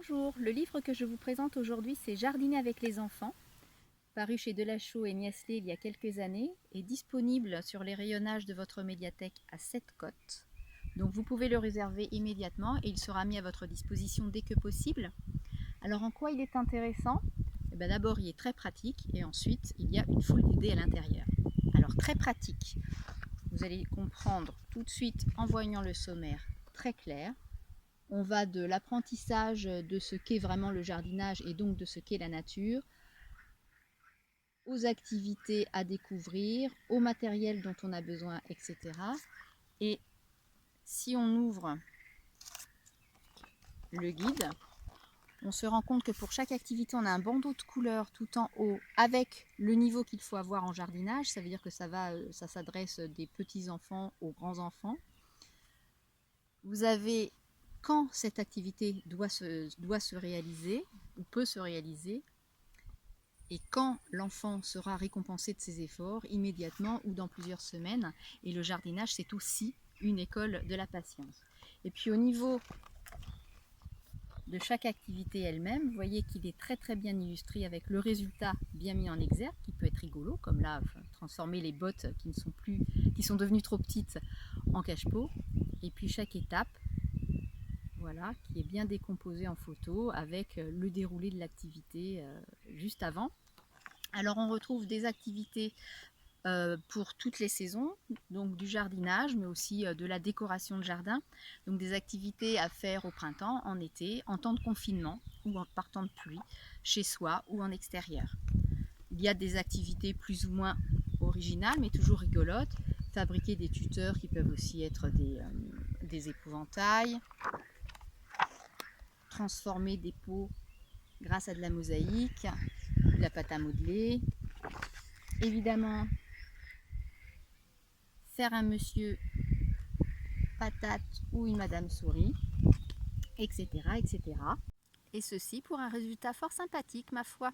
Bonjour, le livre que je vous présente aujourd'hui c'est Jardiner avec les enfants, paru chez Delachaux et Niestlé il y a quelques années, et disponible sur les rayonnages de votre médiathèque à 7 cotes. Donc vous pouvez le réserver immédiatement et il sera mis à votre disposition dès que possible. Alors en quoi il est intéressant? D'abord il est très pratique et ensuite il y a une foule d'idées à l'intérieur. Alors très pratique, vous allez comprendre tout de suite en voyant le sommaire très clair. On va de l'apprentissage de ce qu'est vraiment le jardinage et donc de ce qu'est la nature, aux activités à découvrir, au matériel dont on a besoin, etc. Et si on ouvre le guide, on se rend compte que pour chaque activité, on a un bandeau de couleurs tout en haut avec le niveau qu'il faut avoir en jardinage. Ça veut dire que ça s'adresse des petits enfants aux grands enfants. Vous avez quand cette activité doit se réaliser ou peut se réaliser, et quand l'enfant sera récompensé de ses efforts, immédiatement ou dans plusieurs semaines. Et le jardinage, c'est aussi une école de la patience. Et puis au niveau de chaque activité elle-même, vous voyez qu'il est très très bien illustré avec le résultat bien mis en exergue, qui peut être rigolo, comme là, transformer les bottes qui sont devenues trop petites en cache-pot. Et puis chaque étape, voilà, qui est bien décomposée en photo avec le déroulé de l'activité juste avant. Alors on retrouve des activités pour toutes les saisons, donc du jardinage, mais aussi de la décoration de jardin. Donc des activités à faire au printemps, en été, en temps de confinement ou par temps de pluie, chez soi ou en extérieur. Il y a des activités plus ou moins originales, mais toujours rigolotes. Fabriquer des tuteurs qui peuvent aussi être des épouvantails. Transformer des pots grâce à de la mosaïque, de la pâte à modeler. Évidemment, faire un monsieur patate ou une madame souris, etc., etc. Et ceci pour un résultat fort sympathique, ma foi.